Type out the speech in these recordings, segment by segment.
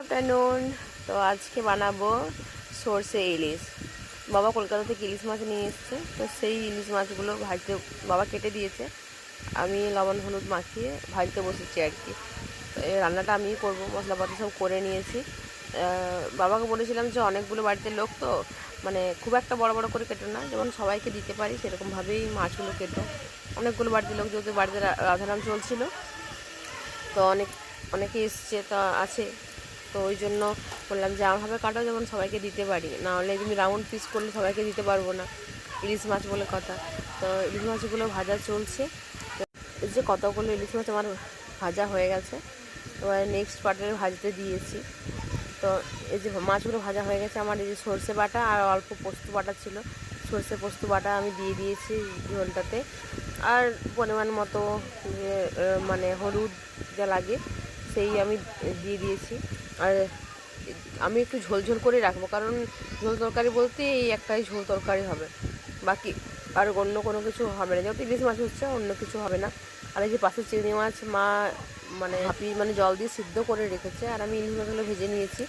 Afternoon. তো আজকে বানাবো সর্ষে ইলিশ। বাবা কলকাতা থেকে ইলিশ মাছ নিয়ে এসছে, তো সেই ইলিশ মাছগুলো ভাজতে বাবা কেটে দিয়েছে। আমি লবণ হলুদ মাখিয়ে ভাজতে বসেছি আর কি। তো এই রান্নাটা আমিই করবো, মশলাপাতি সব করে নিয়েছি। বাবাকে বলেছিলাম যে অনেকগুলো বাড়িতে লোক, তো মানে খুব একটা বড় বড় করে কেটো না, যেমন সবাইকে দিতে পারি সেরকমভাবেই মাছগুলো কেটো। অনেকগুলো বাড়িতে লোক, যেহেতু বাড়িতে রাধারাম চলছিল, তো অনেকে এসছে তা আছে, তো ওই জন্য বললাম যে আমভাবে কাটো যেমন সবাইকে দিতে পারি, না হলে তুমি রাউন্ড পিস করলে সবাইকে দিতে পারবো না, ইলিশ মাছ বলে কথা। তো ইলিশ মাছগুলো ভাজা চলছে। এই যে কতগুলো ইলিশ মাছ আমার ভাজা হয়ে গেছে, এবার নেক্সট পার্টের ভাজতে দিয়েছি। তো এই যে মাছগুলো ভাজা হয়ে গেছে, আমার এই যে সর্ষে বাটা আর অল্প পোস্ত বাটা ছিল, সর্ষে পোস্ত বাটা আমি দিয়ে দিয়েছি ঝোলটাতে। আর পরিমাণ মতো যে মানে হলুদ যা লাগে সেই আমি দিয়ে দিয়েছি। আর আমি একটু ঝোল ঝোল করে রাখবো, কারণ ঝোল তরকারি বলতে এই একটাই ঝোল তরকারি হবে, বাকি আর অন্য কোনো কিছু হবে না, যেহেতু ইলিশ মাছ হচ্ছে অন্য কিছু হবে না। আর এই যে পাশে চিংড়ি মাছ মা মানে মানে জল দিয়ে সিদ্ধ করে রেখেছে, আর আমি ইলিশ মাছগুলো ভেজে নিয়েছি।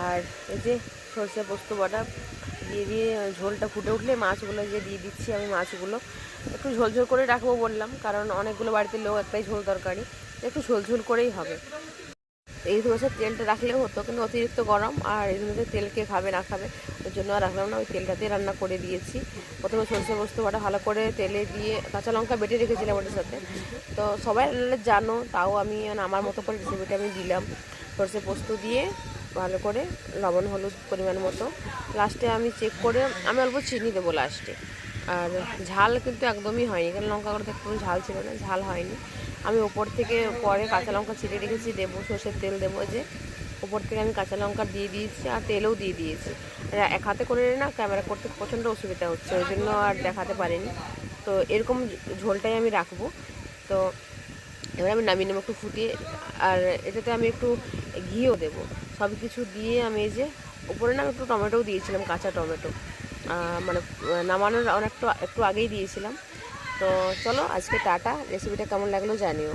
আর এই যে সরষে পোস্ত বাটা দিয়ে দিয়ে ঝোলটা ফুটে উঠলে মাছগুলো যে দিয়ে দিচ্ছি আমি। মাছগুলো একটু ঝোল ঝোল করে রাখবো বললাম, কারণ অনেকগুলো বাড়িতে লোক, একটাই ঝোল তরকারি, একটু ঝোল ঝোল করেই হবে। এই ধরনের তেলটা রাখলেও হতো, কিন্তু অতিরিক্ত গরম, আর এর মধ্যে তেল কে খাবে না খাবে, ওই জন্য আর রাখলাম না, ওই তেলটাতেই রান্না করে দিয়েছি। প্রথমে সরষে পোস্ত বাটা ভালো করে তেলে দিয়ে কাঁচা লঙ্কা বেটে রেখেছিলাম ওটার সাথে। তো সবাই জানো, তাও আমি আমার মতো করে রেসিপিটা আমি দিলাম। সরষে পোস্ত দিয়ে ভালো করে লবণ হলুদ পরিমাণ মতো, লাস্টে আমি চেক করে আমি অল্প চিনি দেবো লাস্টে। আর ঝাল কিন্তু একদমই হয়নি, কারণ লঙ্কাগুলোতে একটু ঝাল ছিল না, ঝাল হয়নি। আমি ওপর থেকে পরে কাঁচা লঙ্কা ছিটে রেখেছি, দেবো সর্ষের তেল দেবো, যে ওপর থেকে আমি কাঁচা লঙ্কা দিয়ে দিয়েছি আর তেলও দিয়ে দিয়েছি। এক হাতে করে না ক্যামেরা করতে প্রচণ্ড অসুবিধা হচ্ছে, ওই জন্য আর দেখাতে পারিনি। তো এরকম ঝোলটাই আমি রাখবো। তো এবার আমি নামিয়ে নেবো একটু ফুটিয়ে, আর এটাতে আমি একটু ঘিও দেবো। সব কিছু দিয়ে আমি এই যে উপরে না একটু টমেটোও দিয়েছিলাম, কাঁচা টমেটো, মানে নামানোর অনেকটা একটু আগেই দিয়েছিলাম। তো চলো আজকে টাটা, রেসিপিটা কেমন লাগলো জানিও।